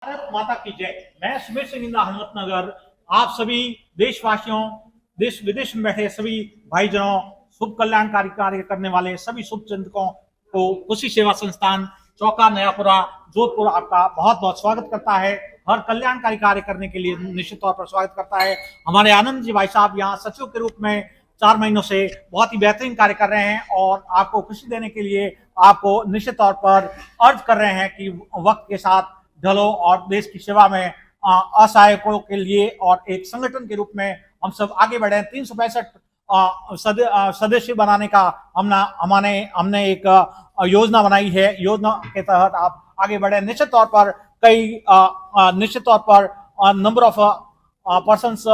भारत माता की जय। मैं सुमेर सिंह इंदा अहमदनगर आप सभी देशवासियों, देश विदेश में बैठे सभी भाईजनों, शुभ कल्याणकारी कार्य करने वाले सभी शुभ चिंतकों को खुशी सेवा संस्थान चौका नयापुरा जोधपुर आपका बहुत बहुत स्वागत करता है। हर कल्याणकारी कार्य करने के लिए निश्चित तौर पर स्वागत करता है। हमारे आनंद जी भाई साहब यहाँ सचिव के रूप में 4 महीनों से बहुत ही बेहतरीन कार्य कर रहे हैं और आपको खुशी देने के लिए आपको निश्चित तौर पर अर्ज कर रहे हैं कि वक्त के साथ ढलो और देश की सेवा में असहायकों के लिए और एक संगठन के रूप में हम सब आगे बढ़े। 365 सदस्य बनाने का हमने एक योजना बनाई है। योजना के तहत आप आगे बढ़े। निश्चित तौर पर निश्चित तौर पर number of persons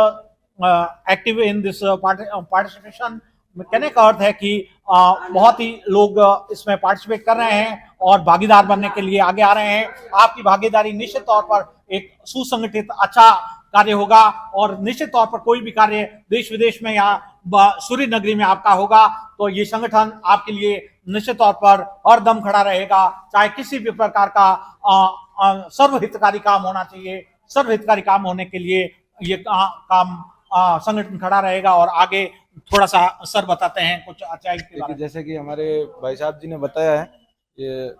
active in this participation. कहने का अर्थ है कि बहुत ही लोग इसमें पार्टिसिपेट कर रहे हैं और भागीदार बनने के लिए आगे आ रहे हैं। आपकी भागीदारी निश्चित तौर पर एक सुसंगठित अच्छा कार्य होगा और निश्चित तौर पर कोई भी कार्य देश विदेश में या सूर्य नगरी में आपका होगा तो ये संगठन आपके लिए निश्चित तौर पर हर दम खड़ा रहेगा। चाहे किसी भी प्रकार का सर्वहितकारी काम होना चाहिए, सर्वहितकारी काम होने के लिए ये काम संगठन खड़ा रहेगा। और आगे थोड़ा सा सर बताते हैं कुछ अच्छाई के बारे में। जैसे कि हमारे भाई साहब जी ने बताया है, ये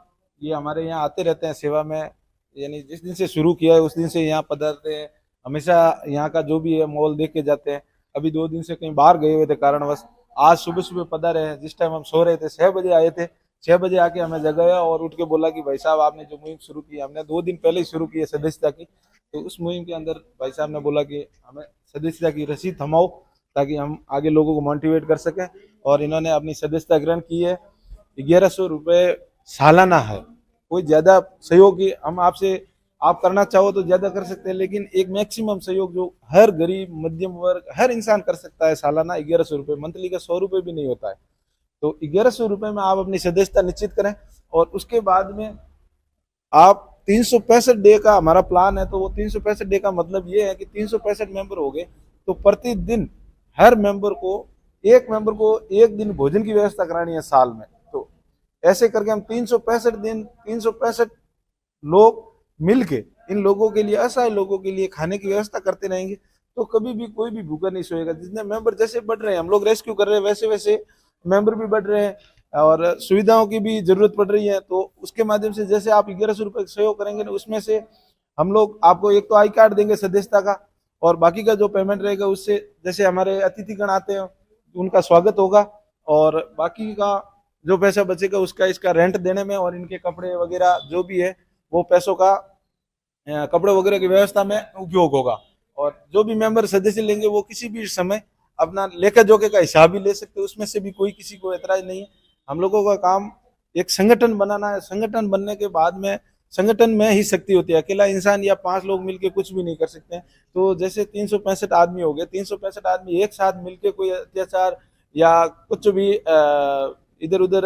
हमारे यहाँ आते रहते हैं सेवा में, यानी जिस दिन से शुरू किया है उस दिन से यहाँ पधारते हैं। हमेशा यहाँ का जो भी है माहौल देख के जाते हैं। अभी 2 दिन से कहीं बाहर गए हुए थे कारणवश, आज सुबह सुबह पधारे हैं। जिस टाइम हम सो रहे थे 6 बजे आए थे, 6 बजे आके हमें जगाया और उठ के बोला कि भाई साहब आपने जो मुहिम शुरू की, हमने 2 दिन पहले ही शुरू की है सदस्यता की। तो उस मुहिम के अंदर भाई साहब ने बोला कि हमें सदस्यता की रसीद थमाओ ताकि हम आगे लोगों को मोटिवेट कर सकें। और इन्होंने अपनी सदस्यता ग्रहण की है। 1100 रुपये सालाना है। कोई ज्यादा सहयोग की हम आपसे आप करना चाहो तो ज्यादा कर सकते हैं, लेकिन एक मैक्सिमम सहयोग जो हर गरीब मध्यम वर्ग हर इंसान कर सकता है सालाना 1100 रुपये। मंथली का 100 रुपये भी नहीं होता है। तो 1100 रुपये में आप अपनी सदस्यता निश्चित करें और उसके बाद में आप 365 डे का हमारा प्लान है। तो वो 365 डे का मतलब ये है कि 365 मेंबर हो गए तो प्रतिदिन हर मेंबर को एक दिन भोजन की व्यवस्था करानी है साल में। तो ऐसे करके हम 365 दिन 365 लोग मिलके इन लोगों के लिए, असहाय लोगों के लिए खाने की व्यवस्था करते रहेंगे तो कभी भी कोई भी भूखा नहीं सोएगा। जितने मेंबर जैसे बढ़ रहे हैं, हम लोग रेस्क्यू कर रहे हैं, वैसे वैसे मेंबर भी बढ़ रहे हैं और सुविधाओं की भी जरूरत पड़ रही है। तो उसके माध्यम से जैसे आप 1100 रुपये सहयोग करेंगे ना, उसमें से हम लोग आपको एक तो आई कार्ड देंगे सदस्यता का और बाकी का जो पेमेंट रहेगा उससे जैसे हमारे अतिथिगण आते हैं उनका स्वागत होगा और बाकी का जो पैसा बचेगा उसका इसका रेंट देने में और इनके कपड़े वगैरह जो भी है वो पैसों का कपड़े वगैरह की व्यवस्था में उपयोग होगा। और जो भी मेंबर सदस्य लेंगे वो किसी भी समय अपना लेखा जोखे का हिसाब भी ले सकते हैं। उसमें से भी कोई किसी को एतराज नहीं है। हम लोगों का काम एक संगठन बनाना है। संगठन बनने के बाद में संगठन में ही शक्ति होती है। अकेला इंसान या 5 लोग मिलके कुछ भी नहीं कर सकते हैं। तो जैसे 365 आदमी हो गए, 365 आदमी एक साथ मिलके कोई अत्याचार या कुछ भी इधर उधर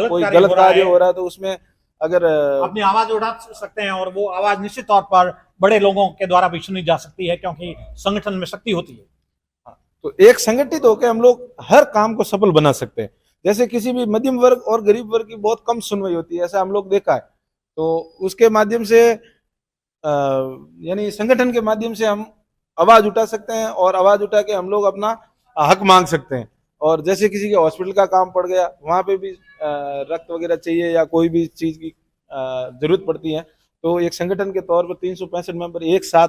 कोई गलत कार्य हो रहा है तो उसमें अगर अपनी आवाज उठा सकते हैं और वो आवाज निश्चित तौर पर बड़े लोगों के द्वारा भी सुनी जा सकती है क्योंकि संगठन में शक्ति होती है। तो एक संगठित होकर हम लोग हर काम को सफल बना सकते हैं। जैसे किसी भी मध्यम वर्ग और गरीब वर्ग की बहुत कम सुनवाई होती है, ऐसा हम लोग देखा है। तो उसके माध्यम से यानी संगठन के माध्यम से हम आवाज उठा सकते हैं और आवाज उठा के हम लोग अपना हक मांग सकते हैं। और जैसे किसी के हॉस्पिटल का काम पड़ गया, वहां पे भी रक्त वगैरह चाहिए या कोई भी चीज की जरूरत पड़ती है तो एक संगठन के तौर पर 365 मेंबर एक साथ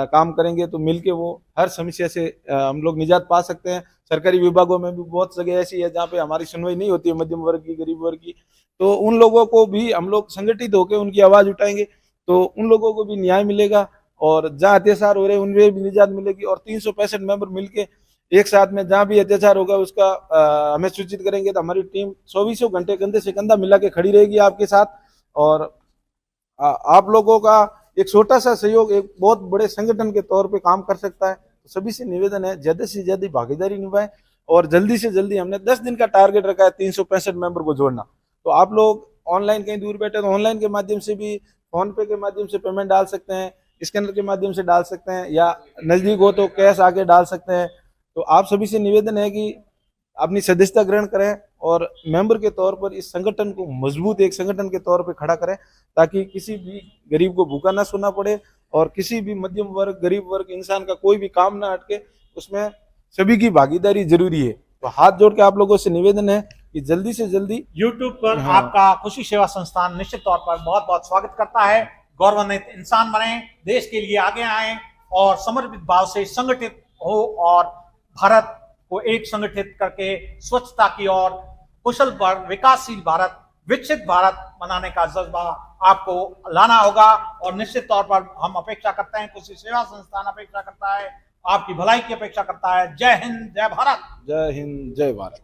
काम करेंगे तो मिलके वो हर समस्या से हम लोग निजात पा सकते हैं। सरकारी विभागों में भी बहुत जगह ऐसी है जहाँ पे हमारी सुनवाई नहीं होती है मध्यम वर्ग की, गरीब वर्ग की। तो उन लोगों को भी हम लोग संगठित होकर उनकी आवाज उठाएंगे तो उन लोगों को भी न्याय मिलेगा और जहाँ अत्याचार हो रहे हैं उनमें भी निजात मिलेगी। और 365 मेंबर मिलके एक साथ में जहाँ भी अत्याचार होगा उसका हमें सूचित करेंगे तो हमारी टीम 24 घंटे कंधे से कंधा मिला के खड़ी रहेगी आपके साथ। और आप लोगों का एक छोटा सा सहयोग एक बहुत बड़े संगठन के तौर पे काम कर सकता है। तो सभी से निवेदन है ज्यादा से ज्यादा भागीदारी निभाएं और जल्दी से जल्दी हमने 10 दिन का टारगेट रखा है 365 मेंबर को जोड़ना। तो आप लोग ऑनलाइन कहीं दूर बैठे तो ऑनलाइन के माध्यम से भी, फोन पे के माध्यम से पेमेंट डाल सकते हैं, स्कैनर के माध्यम से डाल सकते हैं या नजदीक हो तो कैश आके डाल सकते हैं। तो आप सभी से निवेदन है कि अपनी सदस्यता ग्रहण करें और मेंबर के तौर पर इस संगठन को मजबूत एक संगठन के तौर पर खड़ा करें, ताकि किसी भी गरीब को भूखा ना सोना पड़े और किसी भी मध्यम वर्ग गरीब वर्ग इंसान का कोई भी काम ना अटके। उसमें सभी की भागीदारी जरूरी है। तो हाथ जोड़ के आप लोगों से निवेदन है कि जल्दी से जल्दी YouTube पर हाँ। आपका खुशी सेवा संस्थान निश्चित तौर पर बहुत बहुत स्वागत करता है। गौरवान्वित इंसान बने, देश के लिए आगे आए और समर्पित भाव से संगठित हो और भारत को एक संगठित करके स्वच्छता की ओर कुशल विकासशील भारत, विकसित भारत बनाने का जज्बा आपको लाना होगा। और निश्चित तौर पर हम अपेक्षा करते हैं, खुशी सेवा संस्थान अपेक्षा करता है, आपकी भलाई की अपेक्षा करता है। जय हिंद, जय भारत। जय हिंद, जय भारत।